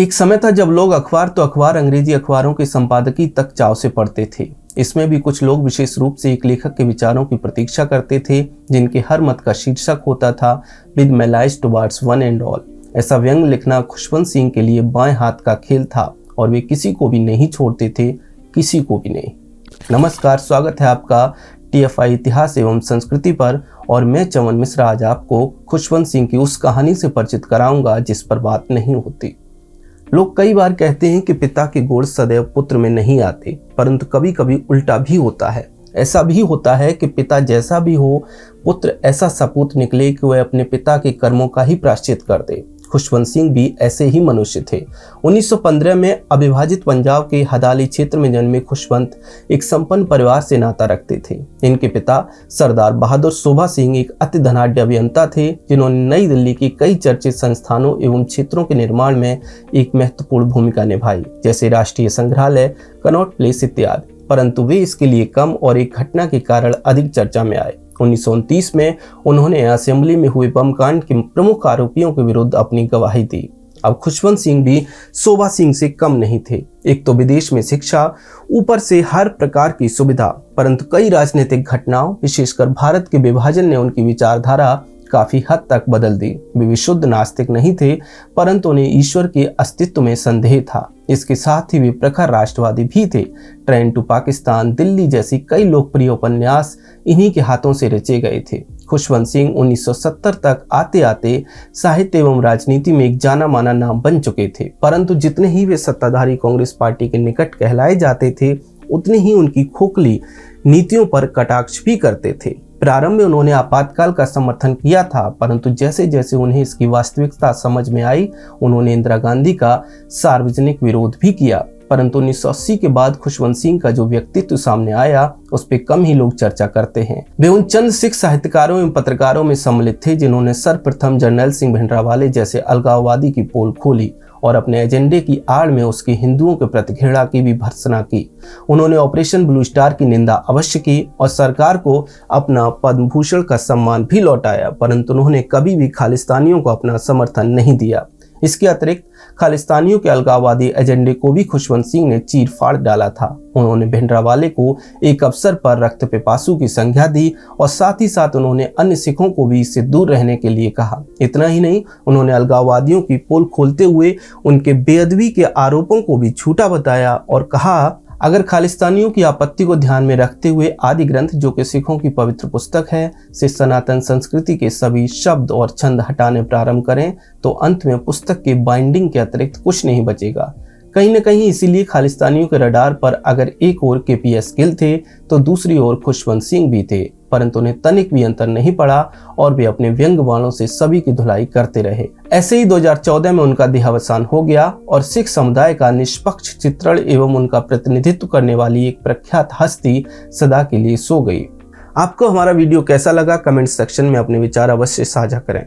एक समय था जब लोग अखबार तो अखबार अंग्रेजी अखबारों के संपादकीय तक चाव से पढ़ते थे। इसमें भी कुछ लोग विशेष रूप से एक लेखक के विचारों की प्रतीक्षा करते थे, जिनके हर मत का शीर्षक होता था with malice towards one and all. ऐसा व्यंग लिखना खुशवंत सिंह के लिए बाएं हाथ का खेल था और वे किसी को भी नहीं छोड़ते थे, किसी को भी नहीं। नमस्कार, स्वागत है आपका TFI इतिहास एवं संस्कृति पर, और मैं चमन मिश्रा आज आपको खुशवंत सिंह की उस कहानी से परिचित कराऊंगा जिस पर बात नहीं होती। लोग कई बार कहते हैं कि पिता के गुण सदैव पुत्र में नहीं आते, परंतु कभी कभी उल्टा भी होता है। ऐसा भी होता है कि पिता जैसा भी हो, पुत्र ऐसा सपूत निकले कि वह अपने पिता के कर्मों का ही प्रायश्चित कर दे। खुशवंत सिंह भी ऐसे ही मनुष्य थे। 1915 में अविभाजित पंजाब के हदाली क्षेत्र में जन्मे खुशवंत एक संपन्न परिवार से नाता रखते थे। इनके पिता सरदार बहादुर शोभा सिंह एक अति धनाढ्य अभियंता थे, जिन्होंने नई दिल्ली की कई चर्चित संस्थानों एवं क्षेत्रों के निर्माण में एक महत्वपूर्ण भूमिका निभाई, जैसे राष्ट्रीय संग्रहालय, कनॉट प्लेस इत्यादि। परंतु वे इसके लिए कम और एक घटना के कारण अधिक चर्चा में आए। 1929 में उन्होंने असेंबली में हुए बम कांड के प्रमुख आरोपियों के विरुद्ध अपनी गवाही दी। अब खुशवंत सिंह भी शोभा सिंह से कम नहीं थे। एक तो विदेश में शिक्षा, ऊपर से हर प्रकार की सुविधा, परंतु कई राजनीतिक घटनाओं, विशेषकर भारत के विभाजन ने उनकी विचारधारा काफी हद तक बदल दी। वे विशुद्ध नास्तिक नहीं थे, परंतु उन्हें ईश्वर के अस्तित्व में संदेह था। इसके साथ ही वे प्रखर राष्ट्रवादी भी थे। ट्रेन टू पाकिस्तान, दिल्ली जैसी कई लोकप्रिय उपन्यास इन्हीं के हाथों से रचे गए थे। खुशवंत सिंह 1970 तक आते आते साहित्य एवं राजनीति में एक जाना माना नाम बन चुके थे, परंतु जितने ही वे सत्ताधारी कांग्रेस पार्टी के निकट कहलाए जाते थे, उतने ही उनकी खोखली नीतियों पर कटाक्ष भी करते थे। प्रारंभ में उन्होंने आपातकाल का समर्थन किया था, परंतु जैसे जैसे उन्हें इसकी वास्तविकता समझ में आई, उन्होंने इंदिरा गांधी का सार्वजनिक विरोध भी किया। परंतु 1980 के बाद खुशवंत सिंह का जो व्यक्तित्व सामने आया, उस पर कम ही लोग चर्चा करते हैं। वे उन चंद सिख साहित्यकारों एवं पत्रकारों में सम्मिलित थे जिन्होंने सर्वप्रथम जर्नैल सिंह भिंडरावाले जैसे अलगाववादी की पोल खोली और अपने एजेंडे की आड़ में उसकी हिंदुओं के प्रति घृणा की भी भर्त्सना की। उन्होंने ऑपरेशन ब्लू स्टार की निंदा अवश्य की और सरकार को अपना पद्म भूषण का सम्मान भी लौटाया, परंतु उन्होंने कभी भी खालिस्तानियों को अपना समर्थन नहीं दिया। इसके अतिरिक्त खालिस्तानियों के अलगाववादी एजेंडे को भी खुशवंत सिंह ने चीर फाड़ डाला था। उन्होंने भिंडरावाले को एक अवसर पर रक्त पिपासु की संज्ञा दी और साथ ही साथ उन्होंने अन्य सिखों को भी इससे दूर रहने के लिए कहा। इतना ही नहीं, उन्होंने अलगाववादियों की पोल खोलते हुए उनके बेअदबी के आरोपों को भी झूठा बताया और कहा, अगर खालिस्तानियों की आपत्ति को ध्यान में रखते हुए आदि ग्रंथ, जो कि सिखों की पवित्र पुस्तक है, से सनातन संस्कृति के सभी शब्द और छंद हटाने प्रारंभ करें, तो अंत में पुस्तक के बाइंडिंग के अतिरिक्त कुछ नहीं बचेगा। कहीं न कहीं इसीलिए खालिस्तानियों के रडार पर अगर एक ओर KPS गिल थे, तो दूसरी ओर खुशवंत सिंह भी थे, परंतु उन्हें तनिक भी अंतर नहीं पड़ा और वे अपने व्यंग बाणों से सभी की धुलाई करते रहे। ऐसे ही 2014 में उनका देहावसान हो गया और सिख समुदाय का निष्पक्ष चित्रण एवं उनका प्रतिनिधित्व करने वाली एक प्रख्यात हस्ती सदा के लिए सो गई। आपको हमारा वीडियो कैसा लगा, कमेंट सेक्शन में अपने विचार अवश्य साझा करें।